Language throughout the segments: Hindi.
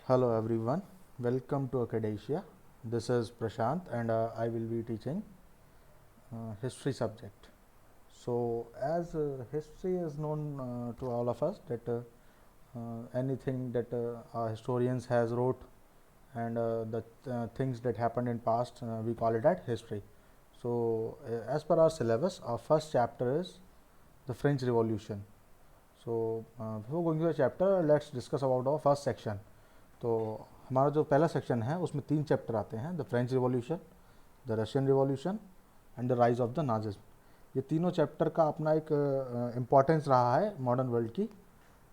Hello everyone, welcome to Acadesia. This is Prashant and I will be teaching history subject. So as history is known to all of us that anything that our historians has wrote and the things that happened in past we call it as history. So as per our syllabus, our first chapter is the French Revolution. So before going to the chapter, let's discuss about our first section. तो हमारा जो पहला सेक्शन है उसमें 3 चैप्टर आते हैं, the French revolution, the Russian revolution and the rise of the Nazism. ये तीनों चैप्टर का अपना एक इम्पॉर्टेंस रहा है मॉडर्न वर्ल्ड की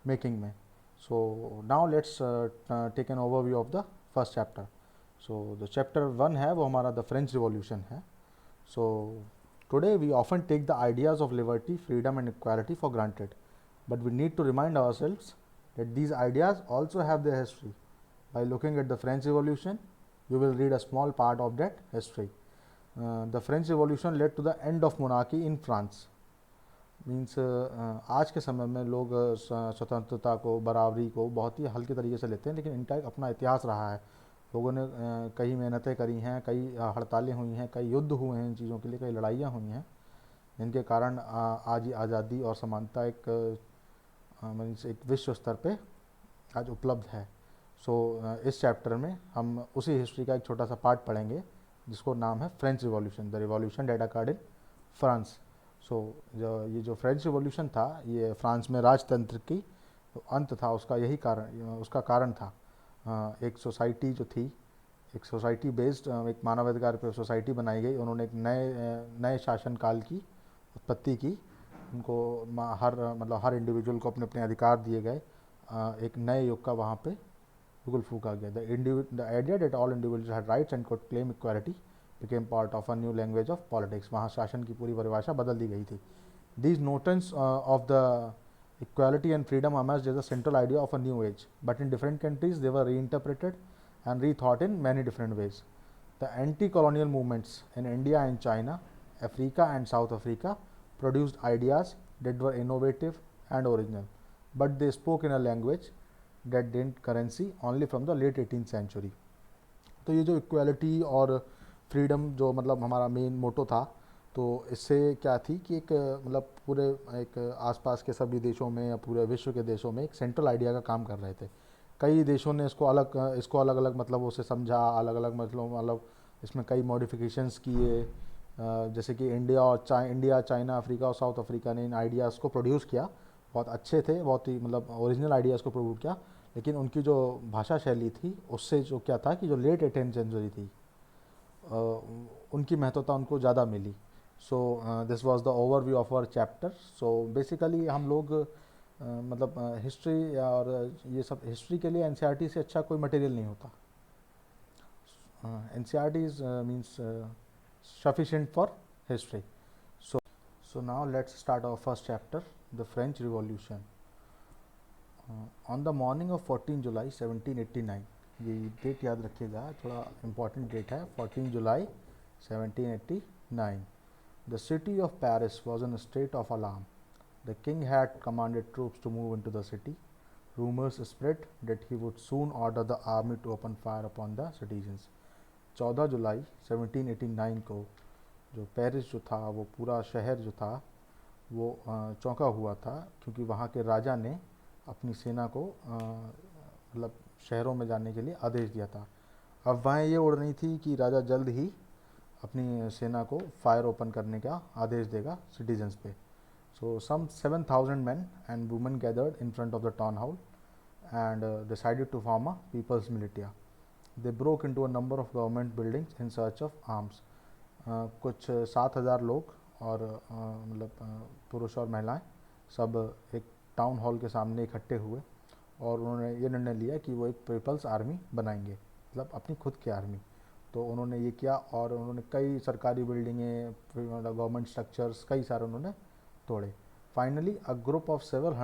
मेकिंग में। So now let's take an overview of the first chapter. So the chapter 1 है वो हमारा द फ्रेंच रिवॉल्यूशन है। So today we often take the ideas of liberty, freedom and equality for granted, but we need to remind ourselves that these ideas also have their history. By looking at the French Revolution, you will read a small part of that history. The French Revolution led to the end of monarchy in France. Means आज के समय में लोग स्वतंत्रता को, बराबरी को बहुत ही हल्के तरीके से लेते हैं, लेकिन इनका एक अपना इतिहास रहा है। लोगों ने कई मेहनतें करी हैं, कई हड़तालें हुई हैं, कई युद्ध हुए हैं इन चीज़ों के लिए, कई लड़ाइयाँ हुई हैं, जिनके कारण आज आज़ादी और समानता मीन्स एक विश्व स्तर पे आज उपलब्ध है। सो इस चैप्टर में हम उसी हिस्ट्री का एक छोटा सा पार्ट पढ़ेंगे जिसको नाम है French revolution, the revolution that occurred in France. So जो फ्रेंच रिवॉल्यूशन था, ये फ्रांस में राजतंत्र की अंत था, उसका कारण था एक सोसाइटी जो थी, एक सोसाइटी बेस्ड, एक मानवाधिकार पर सोसाइटी बनाई गई। उन्होंने एक नए शासनकाल की उत्पत्ति की। उनको हर इंडिविजुअल को अपने अपने अधिकार दिए गए। एक नए युग का वहाँ पे बिल्कुल फूका गया। The idea that all individuals had rights and could claim equality became part of a new language of politics. वहाँ शासन की पूरी परिभाषा बदल दी गई थी। These notions of the equality and freedom emerged as a central idea of a new age, but in different countries they were reinterpreted and rethought in many different ways. The anti-colonial movements in India and China, Africa and South Africa produced ideas that were innovative and original, but they spoke in a language that gained currency only from the late 18th century. तो ये जो इक्वालिटी और फ्रीडम जो मतलब हमारा मेन मोटो था, तो इससे क्या थी कि एक मतलब पूरे एक आसपास के सभी देशों में या पूरे विश्व के देशों में एक सेंट्रल आइडिया का काम कर रहे थे। कई देशों ने इसको अलग अलग मतलब उसे समझा, अलग अलग मतलब इसमें कई मॉडिफिकेशंस किए। जैसे कि इंडिया, चाइना, अफ्रीका और साउथ अफ्रीका ने इन आइडियाज़ को प्रोड्यूस किया। बहुत अच्छे थे, बहुत ही मतलब ओरिजिनल आइडियाज़ को प्रोड्यूस किया, लेकिन उनकी जो भाषा शैली थी उससे जो क्या था कि जो लेट 18th सेंचुरी थी उनकी महत्वता उनको ज़्यादा मिली। So this was the overview of our chapter. So basically हम लोग मतलब हिस्ट्री और ये सब हिस्ट्री के लिए एनसीईआरटी से अच्छा कोई मटेरियल नहीं होता। NCERT means sufficient for history. So now let's start our first chapter, the French Revolution. On the morning of 14 July 1789, ये डेट याद रखिएगा, थोड़ा important डेट है, 14 July 1789. The city of Paris was in a state of alarm. The king had commanded troops to move into the city. Rumors spread that he would soon order the army to open fire upon the citizens. 14 जुलाई 1789 को जो पेरिस जो था, वो पूरा शहर जो था वो चौंका हुआ था, क्योंकि वहाँ के राजा ने अपनी सेना को मतलब शहरों में जाने के लिए आदेश दिया था। अफवाहें ये उड़ रही थी कि राजा जल्द ही अपनी सेना को फायर ओपन करने का आदेश देगा सिटीजन्स पे। सो सम 7,000 men and women gathered in front of the town hall and decided to form a people's militia. They broke into a number of government buildings in search of arms. कुछ 7,000 लोग और मतलब पुरुष और महिलाएं सब एक टाउन हॉल के सामने इकट्ठे हुए और उन्होंने ये निर्णय लिया कि वो एक पीपल्स आर्मी बनाएंगे, मतलब अपनी खुद की आर्मी। तो उन्होंने ये किया और उन्होंने कई सरकारी बिल्डिंगें, मतलब गवर्नमेंट स्ट्रक्चर्स कई सारे उन्होंने तोड़े। Finally a group of several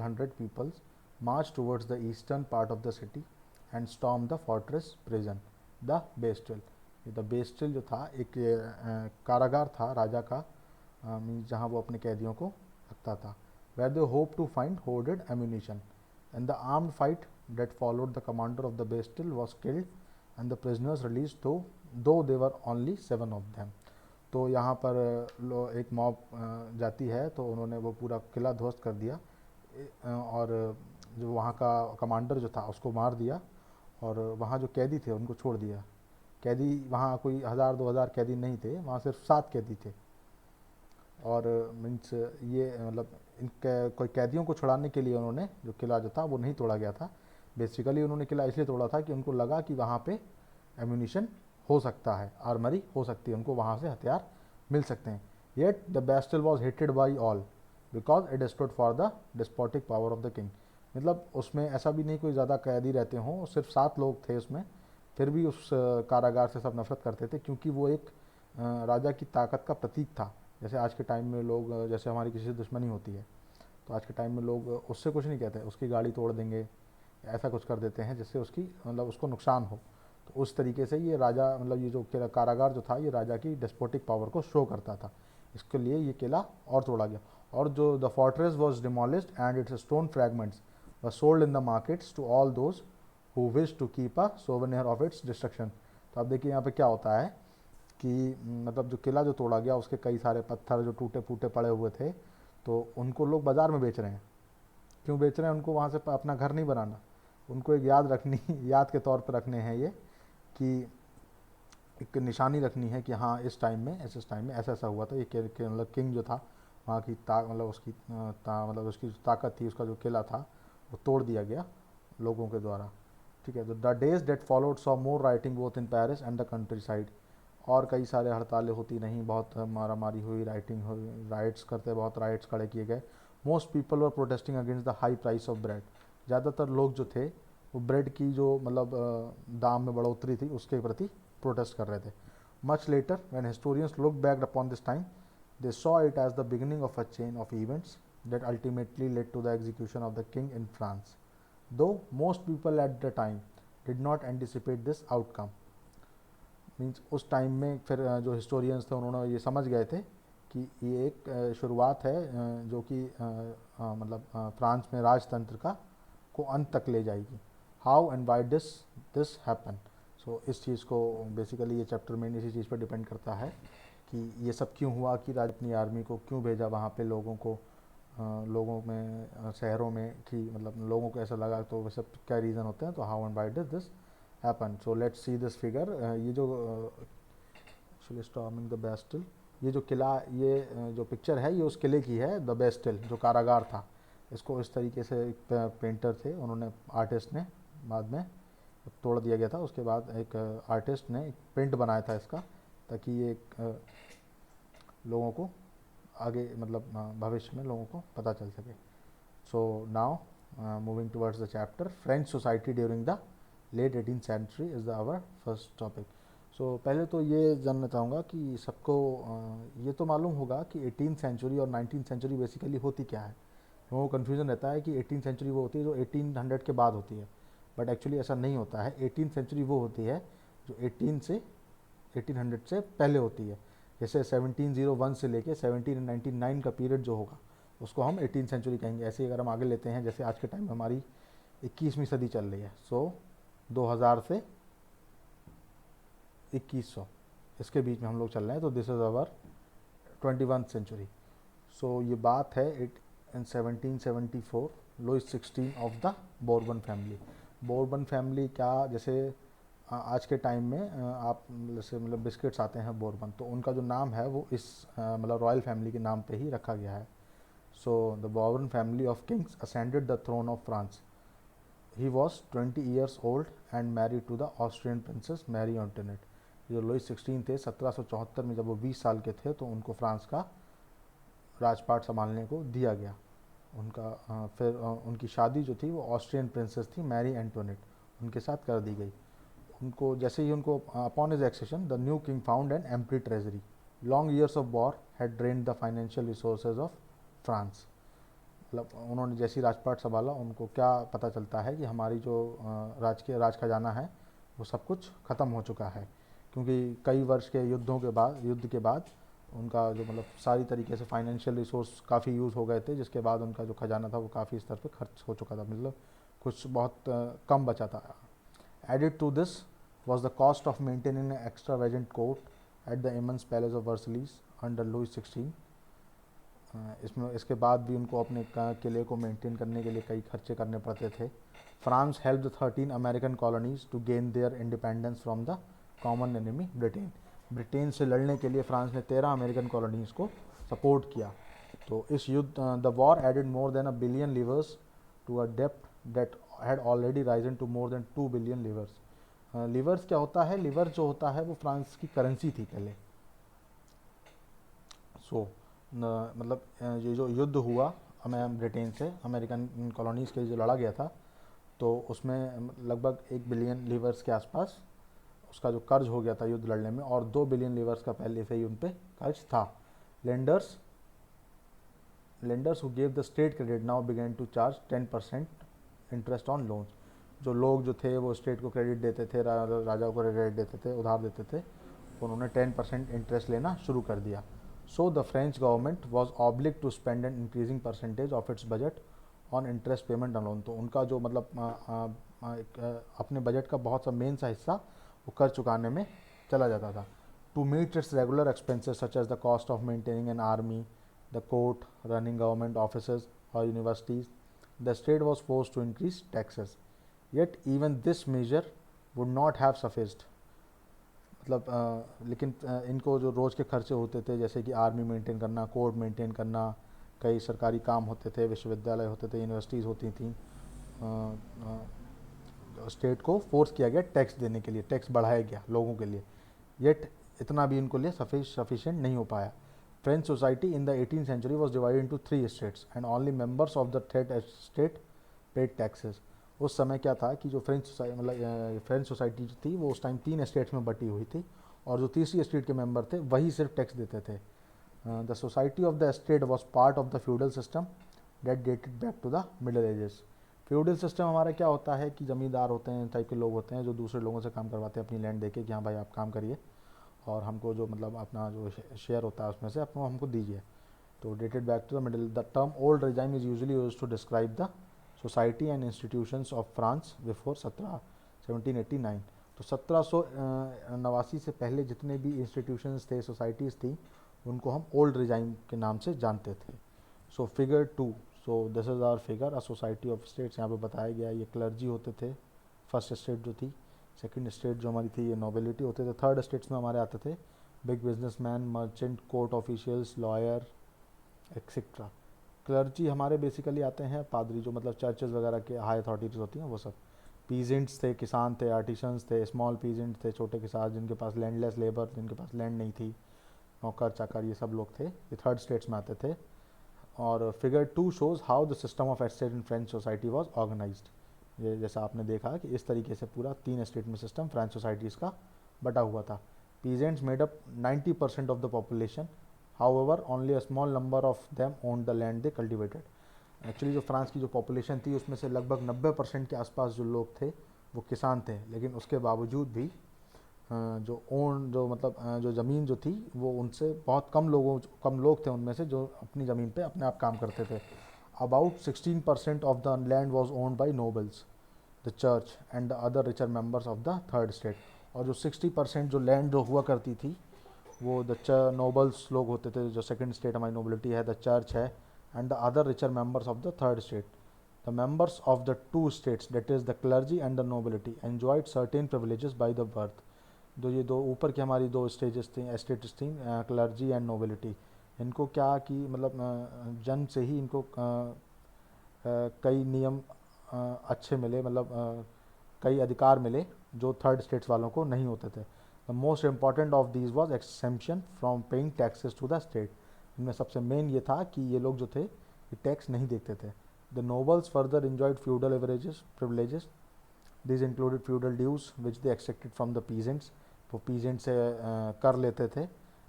hundred peoples march towards the eastern part of the city and storm the fortress prison the Bastille. The Bastille जो था एक कारागार था राजा का, मीन्स जहाँ वो अपने कैदियों को रखता था। Where they hope to find hoarded ammunition and the armed fight that followed the commander of the Bastille was killed and the prisoners released, though they were only 7 of them. तो यहाँ पर एक मॉब जाती है, तो उन्होंने वो पूरा किला ध्वस्त कर दिया और जो वहाँ का कमांडर जो था उसको मार दिया, और वहाँ जो कैदी थे उनको छोड़ दिया। कैदी वहाँ कोई 1000-2000 कैदी नहीं थे, वहाँ सिर्फ 7 कैदी थे। और मीन्स ये मतलब इनके कोई कैदियों को छुड़ाने के लिए उन्होंने जो किला जो था वो नहीं तोड़ा गया था। बेसिकली उन्होंने किला इसलिए तोड़ा था कि उनको लगा कि वहाँ पे एम्यूनिशन हो सकता है, आर्मरी हो सकती है, उनको वहाँ से हथियार मिल सकते हैं। Yet the Bastille was hated by all because it stood for the despotic power of the king. मतलब उसमें ऐसा भी नहीं कोई ज़्यादा कैदी रहते हों, सिर्फ 7 लोग थे उसमें, फिर भी उस कारागार से सब नफरत करते थे, क्योंकि वो एक राजा की ताकत का प्रतीक था। जैसे आज के टाइम में लोग, जैसे हमारी किसी से दुश्मनी होती है तो आज के टाइम में लोग उससे कुछ नहीं कहते, उसकी गाड़ी तोड़ देंगे, ऐसा कुछ कर देते हैं जिससे उसकी मतलब उसको नुकसान हो। तो उस तरीके से ये राजा मतलब ये जो कारागार जो था ये राजा की डेस्पोटिक पावर को शो करता था। इसके लिए ये किला और तोड़ा गया, और जो the fortress was demolished and its stone fragments were sold in the markets to all those who wish to keep a souvenir of its destruction. तो अब देखिए यहाँ पे क्या होता है कि मतलब जो किला जो तोड़ा गया उसके कई सारे पत्थर जो टूटे फूटे पड़े हुए थे, तो उनको लोग बाज़ार में बेच रहे हैं। क्यों बेच रहे हैं? उनको वहाँ से अपना घर नहीं बनाना, उनको एक याद रखनी याद के तौर पर रखने हैं ये, कि एक निशानी रखनी है कि हाँ इस टाइम में इस टाइम में ऐसा ऐसा हुआ था। ये मतलब किंग जो था वहाँ की मतलब उसकी मतलब उसकी जो ताकत थी, उसका जो किला था वो तोड़ दिया गया लोगों के द्वारा। ठीक है, तो the days that followed saw more rioting both in Paris and the countryside. और कई सारे हड़तालें होती नहीं, बहुत मारा मारी हुई, राइटिंग हुई, राइट्स करते बहुत राइट्स खड़े किए गए। Most people were protesting against the high price of bread. ज़्यादातर लोग जो थे वो ब्रेड की जो मतलब दाम में बढ़ोतरी थी उसके प्रति प्रोटेस्ट कर रहे थे। Much later when historians look back upon this time they saw it as the beginning of a chain of events that ultimately led to the execution of the king in France, though most people at the time did not anticipate this outcome। Means उस टाइम में फिर जो हिस्टोरियंस थे उन्होंने ये समझ गए थे कि ये एक शुरुआत है जो कि मतलब फ्रांस में राजतंत्र का को अंत तक ले जाएगी। How and why this happen. So इस चीज़ को बेसिकली ये चैप्टर में इसी चीज़ पर डिपेंड करता है कि ये सब क्यों हुआ, कि राज अपनी आर्मी को क्यों भेजा वहाँ पे लोगों को, लोगों में शहरों में, कि मतलब लोगों को ऐसा लगा, तो वो सब क्या रीज़न होते हैं। तो how and why this happen. So let's see this figure. ये जो एक्चुअली स्टॉर्मिंग द बेस्टिल, ये जो किला, ये जो पिक्चर है ये उस किले की है, द बेस्टिल जो कारागार था। इसको इस तरीके से एक पेंटर थे उन्होंने, आर्टिस्ट ने बाद में तोड़ दिया गया था, उसके बाद एक आर्टिस्ट ने एक प्रिंट बनाया था इसका, ताकि ये लोगों को आगे मतलब भविष्य में लोगों को पता चल सके। So now moving towards the chapter French society during the late 18th century is the our first topic. So पहले तो ये जानना चाहूँगा कि सबको ये तो मालूम होगा कि 18th सेंचुरी और 19th सेंचुरी बेसिकली होती क्या है। लोगों को कन्फ्यूज़न रहता है कि 18th सेंचुरी वो होती है जो 1800 के बाद होती है, बट एक्चुअली ऐसा नहीं होता है। 18th सेंचुरी वो होती है जो 1800 से पहले होती है। जैसे 1701 से लेके 1799 का पीरियड जो होगा उसको हम 18th सेंचुरी कहेंगे। ऐसे ही अगर हम आगे लेते हैं, जैसे आज के टाइम में हमारी 21वीं सदी चल रही है, सो 2000 से 2100 इसके बीच में हम लोग चल रहे हैं, तो this is our 21st century. So ये बात है in 1774 Louis 16 of the Bourbon family. Bourbon family क्या, जैसे आज के टाइम में आप जैसे मतलब बिस्किट्स आते हैं बोर्बन, तो उनका जो नाम है वो इस मतलब रॉयल फैमिली के नाम पे ही रखा गया है। So the Bourbon family of kings ascended the throne of France. He was 20 years old and married to the Austrian princess Marie Antoinette. जो लुइस 16 थे 1774 में, जब वो 20 साल के थे तो उनको फ्रांस का राजपाट संभालने को दिया गया। उनका फिर उनकी शादी जो थी वो ऑस्ट्रियन प्रिंसेस थी मैरी एंटोनेट, उनके साथ कर दी गई। उनको जैसे ही उनको upon his accession the new king found an empty treasury. Long years of war had drained the financial resources of France. मतलब उन्होंने जैसी राजपाट संभाला, उनको क्या पता चलता है कि हमारी जो राज खजाना है वो सब कुछ ख़त्म हो चुका है, क्योंकि कई वर्ष के युद्ध के बाद उनका जो मतलब सारी तरीके से फाइनेंशियल रिसोर्स काफ़ी यूज़ हो गए थे, जिसके बाद उनका जो खजाना था वो काफ़ी स्तर पे खर्च हो चुका था। मतलब कुछ बहुत कम बचा था। Added to this was the cost of maintaining extravagant court at the immense palace of Versailles under Louis 16। इसमें इसके बाद भी उनको अपने किले को मेंटेन करने के लिए कई खर्चे करने पड़ते थे। France help the 13 American colonies to gain their independence from the common enemy Britain. Britain से लड़ने के लिए फ्रांस ने 13 अमेरिकन कॉलोनीज को सपोर्ट किया। तो इस युद्ध the war added more than $1 billion livres to a डेप्ट that had already risen to more than $2 billion livres. Livres क्या होता है? लिवर जो होता है वो फ्रांस की करेंसी थी पहले। सो मतलब ये जो युद्ध हुआ ब्रिटेन से अमेरिकन कॉलोनीज़ के लिए जो लड़ा गया था, तो उसमें लगभग 1 बिलियन लीवर्स के आसपास उसका जो कर्ज हो गया था युद्ध लड़ने में, और 2 बिलियन लीवर्स का पहले से ही उन पे कर्ज था। Lenders who gave the state credit now began to charge 10% interest on loans. जो लोग जो थे वो स्टेट को क्रेडिट देते थे, राजा को क्रेडिट देते थे, उधार देते थे, उन्होंने 10% इंटरेस्ट लेना शुरू कर दिया। So the French government was obliged to spend an increasing percentage of its budget on interest payment on loan. तो उनका जो मतलब अपने बजट का बहुत सा मेन सा हिस्सा वो कर्ज चुकाने में चला जाता था। To meet its regular expenses such as the cost of maintaining an army, the court, running government offices और universities, the state was forced to increase taxes. Yet even this measure would not have sufficed. मतलब लेकिन इनको जो रोज़ के खर्चे होते थे, जैसे कि आर्मी मेंटेन करना, कोर्ट मेंटेन करना, कई सरकारी काम होते थे, विश्वविद्यालय होते थे, यूनिवर्सिटीज़ होती थी, स्टेट को फोर्स किया गया टैक्स देने के लिए, टैक्स बढ़ाया गया लोगों के लिए, येट इतना भी इनको लिए सफिशिएंट नहीं हो पाया। French society in the 18th century was divided into 3 estates and only members of the third estate paid taxes. उस समय क्या था कि जो फ्रेंच सोसाइटी जो थी वो उस टाइम 3 स्टेट्स में बटी हुई थी, और जो तीसरी स्टेट के मेंबर थे वही सिर्फ टैक्स देते थे। The society of the state was part of the feudal system that dated back to the middle ages. Feudal system हमारा क्या होता है कि जमींदार होते हैं, टाइप के लोग होते हैं जो दूसरे लोगों से काम करवाते हैं अपनी लैंड देके कि हाँ भाई आप काम करिए और हमको जो मतलब अपना जो शेयर होता है उसमें से अपना हमको दीजिए। तो dated back to the middle. The term old regime is usually used to describe the society and institutions of France before 1789। तो 1789 से पहले जितने भी इंस्टीट्यूशंस थे, सोसाइटीज़ थी, उनको हम ओल्ड रिजाइम के नाम से जानते थे। So figure 2, so this is our figure a society of estates. यहाँ पे बताया गया ये क्लर्जी होते थे, फर्स्ट स्टेट जो थी। सेकंड स्टेट जो हमारी थी ये नोबिलिटी होते थे। थर्ड स्टेट्स में हमारे आते थे big businessman, merchant, court officials, lawyer etcetera. Clergy हमारे बेसिकली आते हैं पादरी, जो मतलब चर्चेज वगैरह के हाई अथॉरिटीज़ होती हैं वो सब। पीजेंट्स थे, किसान थे, आर्टिशंस थे, स्मॉल पीजेंट्स थे, छोटे किसान जिनके पास लैंडलेस लेबर, जिनके पास लैंड नहीं थी, नौकर चाकर, ये सब लोग थे, ये थर्ड स्टेट्स में आते थे। और figure 2 shows how the system of estate in French society was organised. ये जैसा आपने देखा कि इस तरीके से पूरा 3 स्टेट में सिस्टम फ्रेंच सोसाइटीज़ का बटा हुआ था। Peasants made up 90% of the population, however only a small number of them own the land they cultivated. Actually जो फ्रांस की जो पॉपुलेशन थी उसमें से लगभग 90% के आसपास जो लोग थे वो किसान थे, लेकिन उसके बावजूद भी जो मतलब जो ज़मीन जो थी वो उनसे बहुत कम लोग थे उनमें से जो अपनी ज़मीन पे अपने आप काम करते थे। About 16% of the land was owned by nobles, the church and the other richer members of the third estate. और जो 60% जो लैंड जो हुआ करती थी वो द नोबल्स लोग होते थे, जो सेकंड स्टेट हमारी नोबिलिटी है, द चर्च है, and the other richer members of the third estate. The members of the two estates that is the clergy and the nobility enjoyed certain privileges by the birth. ये दो ऊपर की हमारी 2 स्टेजेस थी, स्टेट्स थी, क्लर्जी एंड नोबिलिटी। इनको क्या कि मतलब जन्म से ही इनको कई नियम अच्छे मिले, मतलब कई अधिकार मिले जो थर्ड स्टेट्स वालों को नहीं होते थे। The most important of these was exemption from paying taxes to the state. इनमें सबसे मेन ये था कि ये लोग जो थे ये टैक्स नहीं देते थे। The nobles further enjoyed feudal privileges. These included feudal dues which they extracted from the peasants. वो peasant से कर लेते थे।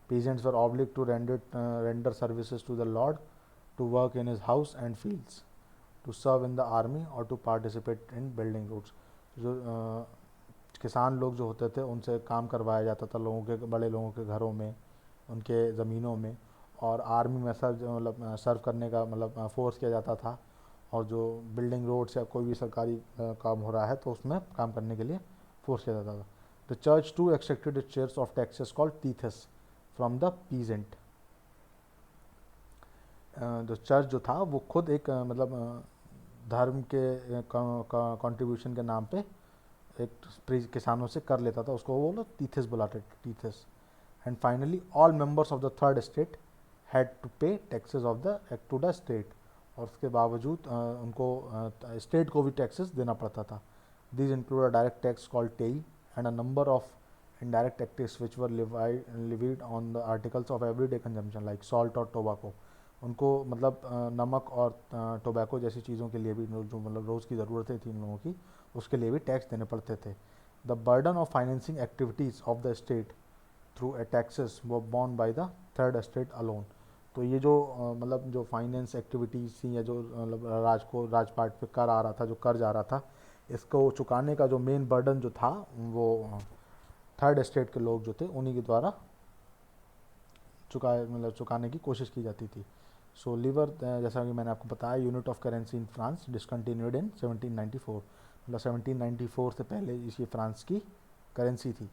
Peasants were obliged to render services to the lord, to work in his house and fields, to serve in the army or to participate in building roads. जो किसान लोग जो होते थे उनसे काम करवाया जाता था लोगों के, बड़े लोगों के घरों में, उनके ज़मीनों में, और आर्मी में सर्व करने का मतलब फोर्स किया जाता था, और जो बिल्डिंग रोड्स या कोई भी सरकारी काम हो रहा है तो उसमें काम करने के लिए फोर्स किया जाता था. The church too extracted its shares of taxes called tithes from the peasant. जो चर्च जो था वो खुद एक मतलब धर्म के कंट्रीब्यूशन के नाम पे एक किसानों से कर लेता था, उसको वो लोग टीथस बुलाते थे, tithes. And finally all members of the third state had to pay taxes of the to the state. और उसके बावजूद उनको स्टेट को भी टैक्सेस देना पड़ता था. These include a direct tax called taille and a number of indirect taxes which were levied on the articles of everyday consumption like salt और tobacco. उनको मतलब नमक और टोबैको जैसी चीज़ों के लिए भी जो मतलब रोज़ की ज़रूरतें थी इन लोगों की, उसके लिए भी टैक्स देने पड़ते थे. The burden of financing activities of the state through a taxes was borne by the third state alone. तो ये जो मतलब जो फाइनेंस एक्टिविटीज़ थी या जो मतलब राजपाट पे कर आ रहा था, जो कर्ज आ रहा था, इसको चुकाने का जो मेन बर्डन जो था वो थर्ड स्टेट के लोग जो थे उन्हीं के द्वारा चुकाने की कोशिश की जाती थी. सो लीवर जैसा कि मैंने आपको बताया, unit of currency in France discontinued in 1794. मतलब 1794 से पहले इसी फ्रांस की करेंसी थी.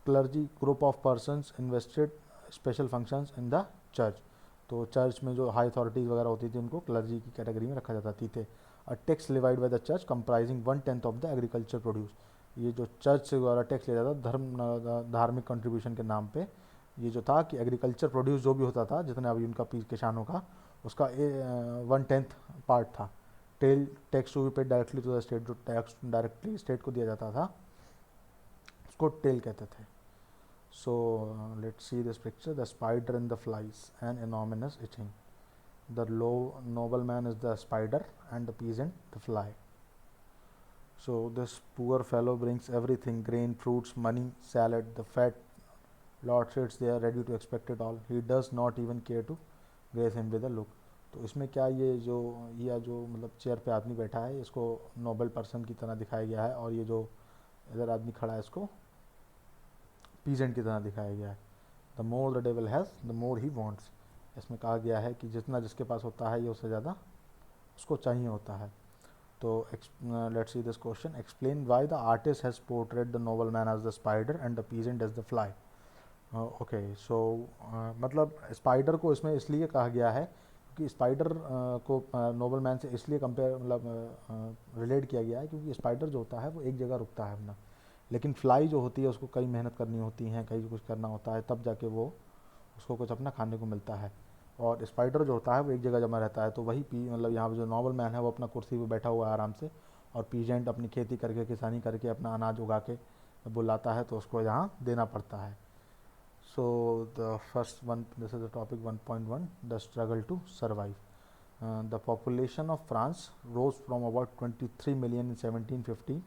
Clergy group of persons invested special functions in the church. तो चर्च में जो हाई अथॉरिटीज़ वगैरह होती थी उनको क्लर्जी की कैटेगरी में रखा जाता थी. A tax levied by the church comprising 1/10 of the agriculture produce. ये जो चर्च से द्वारा टैक्स लिया जाता था धार्मिक कंट्रीब्यूशन के नाम पे, ये जो था कि एग्रीकल्चर प्रोड्यूस जो भी होता था जितना भी उनका किसानों का, उसका 1/10 पार्ट था. Taille tax to be paid directly to the state. जो टैक्स डायरेक्टली स्टेट को दिया जाता था उसको टेल कहते थे. So let's see this picture. The spider and the flies and anonymous etching. The low noble man is the spider and the peasant the fly. So this poor fellow brings everything, grain, fruits, money, salad. The fat lord sits there ready to expect it all. He does not even care to grace him with a look. तो इसमें क्या ये जो मतलब चेयर पे आदमी बैठा है इसको नोबल पर्सन की तरह दिखाया गया है, और ये जो इधर आदमी खड़ा है इसको पीजेंट की तरह दिखाया गया है. The more the devil has the more he wants. इसमें कहा गया है कि जितना जिसके पास होता है ये उससे ज़्यादा उसको चाहिए होता है. So let's see this question. Explain why the artist has portrayed the nobleman as the spider and the peasant as the fly. Okay, so मतलब स्पाइडर को इसमें इसलिए कहा गया है क्योंकि स्पाइडर को नोबलमैन से इसलिए कंपेयर मतलब रिलेट किया गया है क्योंकि स्पाइडर जो होता है वो एक जगह रुकता है अपना, लेकिन फ्लाई जो होती है उसको कई मेहनत करनी होती है, कहीं कुछ करना होता है, तब जाके वो उसको कुछ अपना खाने को मिलता है. और स्पाइडर जो होता है वो एक जगह जमा रहता है. तो वही मतलब यहाँ पे जो नॉर्मल मैन है वो अपना कुर्सी पे बैठा हुआ है आराम से, और पीजेंट अपनी खेती करके किसानी करके अपना अनाज उगा के बुलाता है तो उसको यहाँ देना पड़ता है. So the first one, this is the topic 1.1, the struggle to survive. The population of France rose from about 23 million in 1715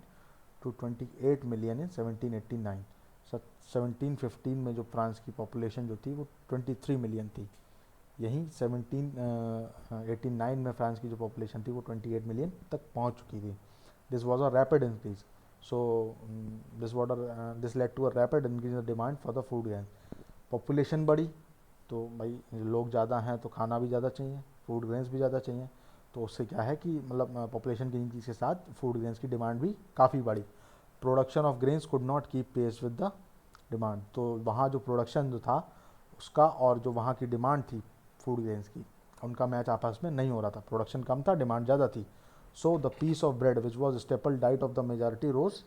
to 28 million in 1789. 1715 में जो फ्रांस की पॉपुलेशन जो थी वो 23 मिलियन थी. यहीं 1789 में फ्रांस की जो पॉपुलेशन थी वो 28 मिलियन तक पहुंच चुकी थी. This was a rapid increase. So this led to a rapid increase in demand for the food grain. Population बढ़ी तो भाई लोग ज़्यादा हैं तो खाना भी ज़्यादा चाहिए, फूड ग्रेन्स भी ज़्यादा चाहिए. तो उससे क्या है कि मतलब पॉपुलेशन की इंक्रीज के साथ फूड ग्रेन्स की डिमांड भी काफ़ी बढ़ी. Production of grains could not keep pace with the demand. तो वहाँ जो प्रोडक्शन जो था उसका और जो वहाँ की डिमांड थी फूड ग्रेन्स की, उनका मैच आपस में नहीं हो रहा था. प्रोडक्शन कम था, डिमांड ज़्यादा थी. So the piece of bread which was staple diet of the majority rose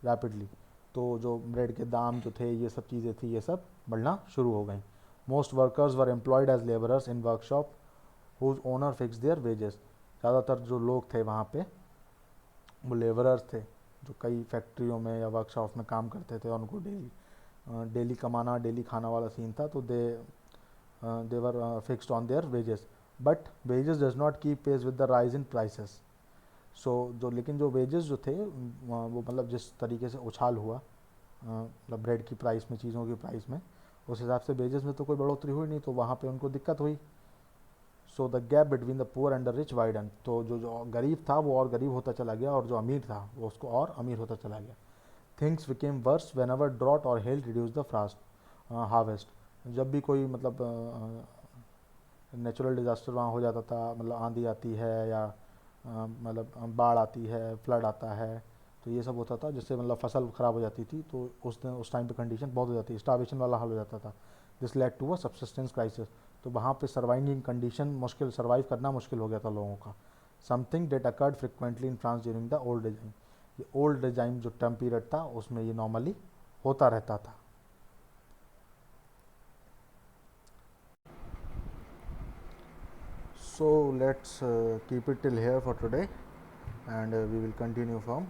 rapidly. तो जो ब्रेड के दाम जो थे, ये सब चीज़ें थी, ये सब बढ़ना शुरू हो गई. Most workers were employed as labourers in workshop whose owner fixed their wages. ज़्यादातर जो लोग थे वहाँ पे वो लेबरर्स थे जो कई फैक्ट्रियों में या वर्कशॉप में काम करते थे, और उनको डेली कमाना, डेली खाना वाला सीन था. तो they were fixed on their wages, but wages does not keep pace with the rise in prices. So लेकिन जो wages जो थे वो मतलब जिस तरीके से उछाल हुआ मतलब ब्रेड की प्राइस में, चीज़ों की प्राइस में, उस हिसाब से wages में तो कोई बढ़ोतरी हुई नहीं, तो वहाँ पे उनको दिक्कत हुई. So the gap between the poor and the rich widen. तो जो गरीब था वो और गरीब होता चला गया, और जो अमीर था वो उसको और अमीर होता चला गया. Things became worse whenever drought or hail reduce the fast harvest. जब भी कोई मतलब नेचुरल डिज़ास्टर वहाँ हो जाता था, मतलब आंधी आती है या मतलब बाढ़ आती है, फ्लड आता है, तो ये सब होता था, जिससे मतलब फसल ख़राब हो जाती थी, तो उस टाइम पे कंडीशन बहुत हो जाती है, स्टार्वेशन वाला हाल हो जाता था। This led to a subsistence crisis. तो वहाँ पे सर्वाइविंग कंडीशन मुश्किल, सर्वाइव करना मुश्किल हो गया था लोगों का। Something that occurred frequently in France during the old regime. ये ओल्ड रिजाइम जो टाइम पीरियड था उसमें ये नॉर्मली होता रहता था। So let's keep it till here for today, and we will continue from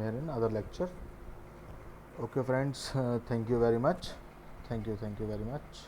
here in other lecture. Okay friends, thank you very much. Thank you very much.